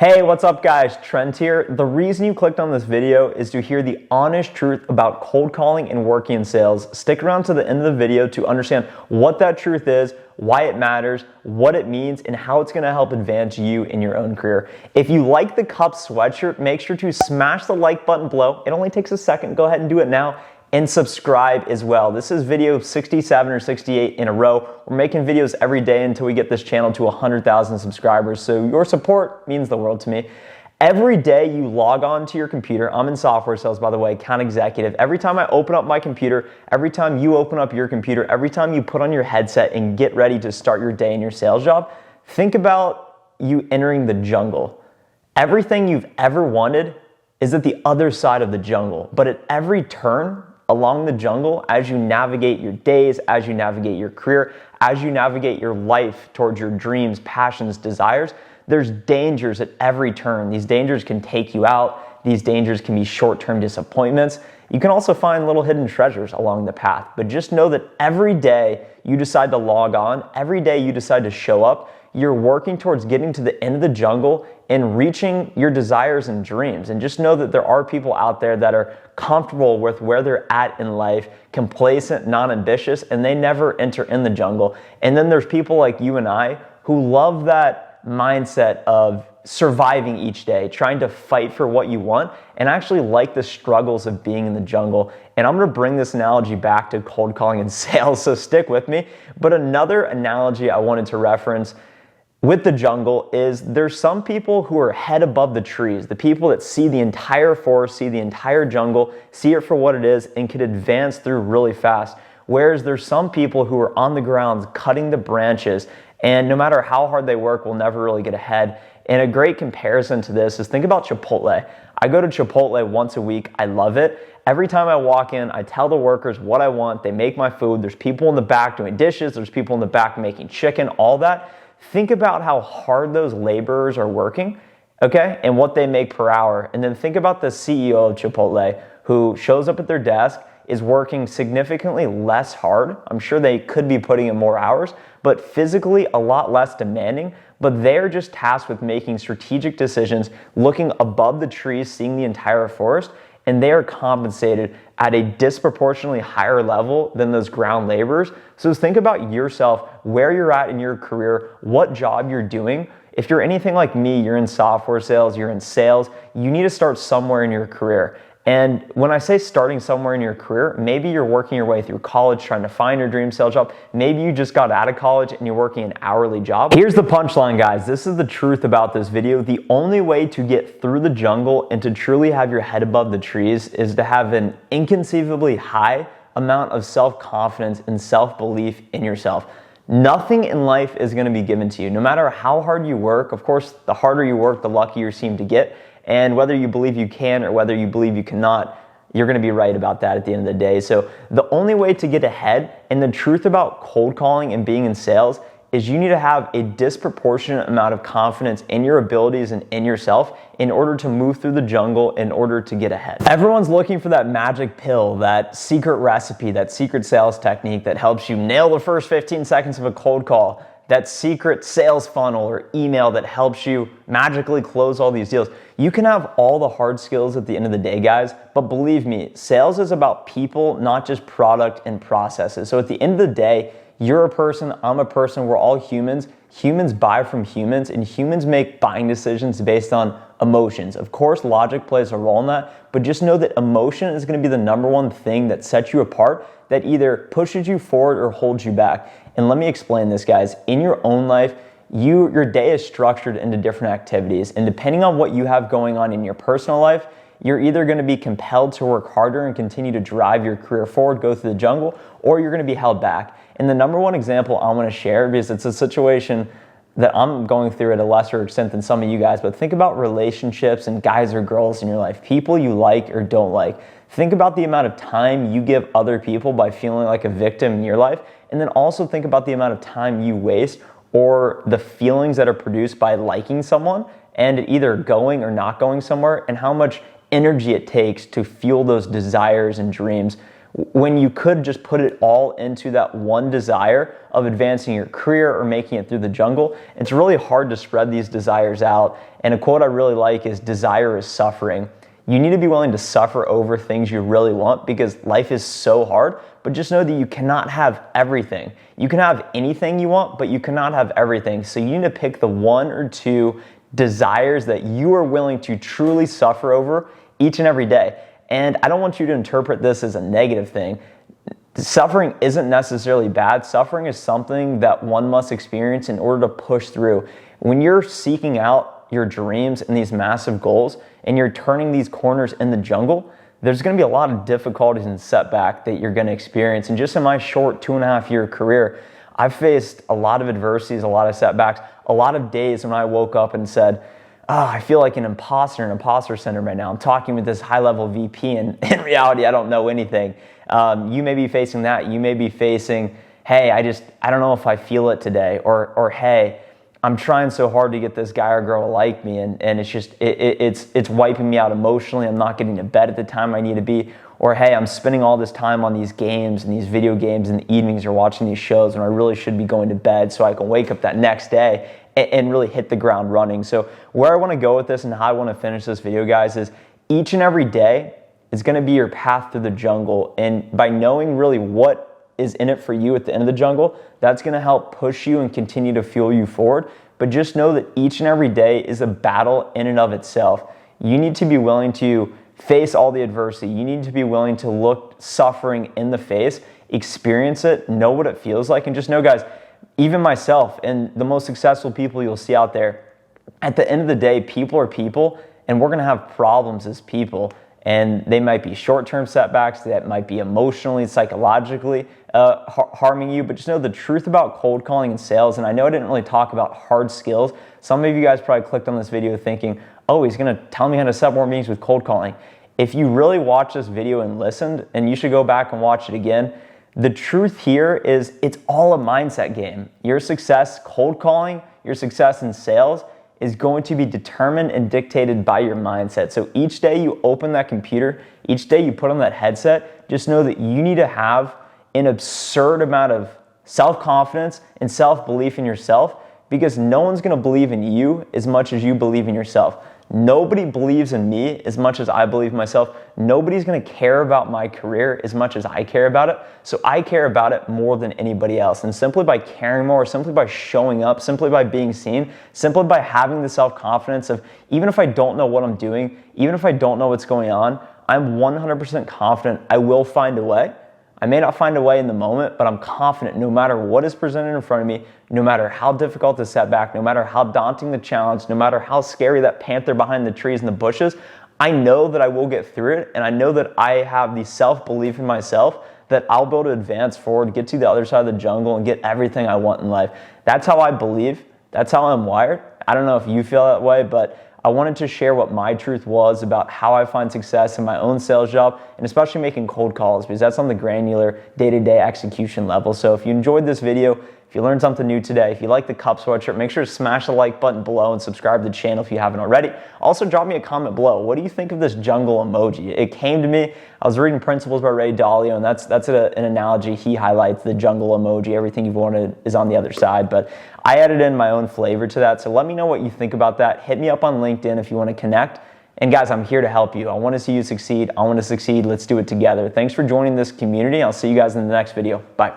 Hey, what's up guys? Trent here. The reason you clicked on this video is to hear the honest truth about cold calling and working in sales. Stick around to the end of the video to understand what that truth is, why it matters, what it means, and how it's gonna help advance you in your own career. If you like the Cup sweatshirt, make sure to smash the like button below. It only takes a second. Go ahead and do it now. And subscribe as well. This is video 67 or 68 in a row. We're making videos every day until we get this channel to 100,000 subscribers. So your support means the world to me. Every day you log on to your computer, I'm in software sales, by the way, account executive. Every time I open up my computer, every time you open up your computer, every time you put on your headset and get ready to start your day in your sales job, think about you entering the jungle. Everything you've ever wanted is at the other side of the jungle, but at every turn, along the jungle, as you navigate your days, as you navigate your career, as you navigate your life towards your dreams, passions, desires, there's dangers at every turn. These dangers can take you out. These dangers can be short-term disappointments. You can also find little hidden treasures along the path. But just know that every day you decide to log on, every day you decide to show up, you're working towards getting to the end of the jungle and reaching your desires and dreams. And just know that there are people out there that are comfortable with where they're at in life, complacent, non-ambitious, and they never enter in the jungle. And then there's people like you and I who love that mindset of surviving each day, trying to fight for what you want, and actually like the struggles of being in the jungle. And I'm gonna bring this analogy back to cold calling and sales, so stick with me. But another analogy I wanted to reference with the jungle is there's some people who are head above the trees, the people that see the entire forest, see the entire jungle, see it for what it is, and can advance through really fast. Whereas there's some people who are on the ground cutting the branches, and no matter how hard they work, will never really get ahead. And a great comparison to this is think about Chipotle. I go to Chipotle once a week. I love it. Every time I walk in, I tell the workers what I want. They make my food. There's people in the back doing dishes. There's people in the back making chicken, all that. Think about how hard those laborers are working, okay, and what they make per hour. And then think about the CEO of Chipotle who shows up at their desk, is working significantly less hard. I'm sure they could be putting in more hours, but physically a lot less demanding. But they're just tasked with making strategic decisions, looking above the trees, seeing the entire forest, and they are compensated at a disproportionately higher level than those ground laborers. So think about yourself, where you're at in your career, what job you're doing. If you're anything like me, you're in software sales, you're in sales, you need to start somewhere in your career. And when I say starting somewhere in your career, maybe you're working your way through college trying to find your dream sales job. Maybe you just got out of college and you're working an hourly job. Here's the punchline, guys. This is the truth about this video. The only way to get through the jungle and to truly have your head above the trees is to have an inconceivably high amount of self-confidence and self-belief in yourself. Nothing in life is going to be given to you. No matter how hard you work, of course, the harder you work, the luckier you seem to get. And whether you believe you can or whether you believe you cannot, you're going to be right about that at the end of the day. So the only way to get ahead, and the truth about cold calling and being in sales, is you need to have a disproportionate amount of confidence in your abilities and in yourself in order to move through the jungle, in order to get ahead. Everyone's looking for that magic pill, that secret recipe, that secret sales technique that helps you nail the first 15 seconds of a cold call, that secret sales funnel or email that helps you magically close all these deals. You can have all the hard skills at the end of the day, guys, but believe me, sales is about people, not just product and processes. So at the end of the day, you're a person, I'm a person, we're all humans. Humans buy from humans, and humans make buying decisions based on emotions. Of course, logic plays a role in that, but just know that emotion is going to be the number one thing that sets you apart, that either pushes you forward or holds you back. And let me explain this, guys. In your own life, your day is structured into different activities, and depending on what you have going on in your personal life, you're either going to be compelled to work harder and continue to drive your career forward, go through the jungle, or you're going to be held back. And the number one example I want to share, because it's a situation that I'm going through at a lesser extent than some of you guys, but think about relationships and guys or girls in your life, people you like or don't like. Think about the amount of time you give other people by feeling like a victim in your life, and then also think about the amount of time you waste or the feelings that are produced by liking someone and either going or not going somewhere, and how much energy it takes to fuel those desires and dreams when you could just put it all into that one desire of advancing your career or making it through the jungle. It's really hard to spread these desires out. And a quote I really like is, desire is suffering. You need to be willing to suffer over things you really want, because life is so hard. But just know that you cannot have everything. You can have anything you want, but you cannot have everything. So you need to pick the one or two desires that you are willing to truly suffer over each and every day. And I don't want you to interpret this as a negative thing. Suffering isn't necessarily bad. Suffering is something that one must experience in order to push through. When you're seeking out your dreams and these massive goals, and you're turning these corners in the jungle, there's going to be a lot of difficulties and setback that you're going to experience. And just in my short 2.5-year career, I've faced a lot of adversities, a lot of setbacks, a lot of days when I woke up and said, I feel like an imposter syndrome right now. I'm talking with this high-level VP, and in reality, I don't know anything. You may be facing that. You may be facing, hey, I don't know if I feel it today, or hey, I'm trying so hard to get this guy or girl to like me, and it's just, it's wiping me out emotionally. I'm not getting to bed at the time I need to be. Or hey, I'm spending all this time on these games and these video games in the evenings or watching these shows when I really should be going to bed so I can wake up that next day and really hit the ground running. So where I want to go with this and how I want to finish this video, guys, is each and every day is going to be your path through the jungle. And by knowing really what is in it for you at the end of the jungle, that's going to help push you and continue to fuel you forward. But just know that each and every day is a battle in and of itself. You need to be willing to face all the adversity. You need to be willing to look suffering in the face, experience it, know what it feels like, and just know, guys, even myself and the most successful people you'll see out there, at the end of the day, people are people, and we're going to have problems as people. And they might be short-term setbacks, that might be emotionally, psychologically harming you. But just know the truth about cold calling and sales, and I know I didn't really talk about hard skills. Some of you guys probably clicked on this video thinking, oh, he's going to tell me how to set more meetings with cold calling. If you really watched this video and listened, and you should go back and watch it again, the truth here is it's all a mindset game. Your success cold calling, your success in sales is going to be determined and dictated by your mindset. So each day you open that computer, each day you put on that headset, just know that you need to have an absurd amount of self-confidence and self-belief in yourself, because no one's going to believe in you as much as you believe in yourself. Nobody believes in me as much as I believe in myself. Nobody's going to care about my career as much as I care about it. So I care about it more than anybody else. And simply by caring more, simply by showing up, simply by being seen, simply by having the self-confidence of, even if I don't know what I'm doing, even if I don't know what's going on, I'm 100% confident I will find a way. I may not find a way in the moment, but I'm confident no matter what is presented in front of me, no matter how difficult the setback, no matter how daunting the challenge, no matter how scary that panther behind the trees and the bushes, I know that I will get through it, and I know that I have the self-belief in myself that I'll be able to advance forward, get to the other side of the jungle, and get everything I want in life. That's how I believe. That's how I'm wired. I don't know if you feel that way, but I wanted to share what my truth was about how I find success in my own sales job, and especially making cold calls, because that's on the granular day-to-day execution level. So if you enjoyed this video, if you learned something new today, if you like the cup sweatshirt, make sure to smash the like button below and subscribe to the channel if you haven't already. Also, drop me a comment below. What do you think of this jungle emoji? It came to me. I was reading Principles by Ray Dalio, and that's an analogy he highlights, the jungle emoji. Everything you've wanted is on the other side. But I added in my own flavor to that. So let me know what you think about that. Hit me up on LinkedIn if you want to connect. And guys, I'm here to help you. I want to see you succeed. I want to succeed. Let's do it together. Thanks for joining this community. I'll see you guys in the next video. Bye.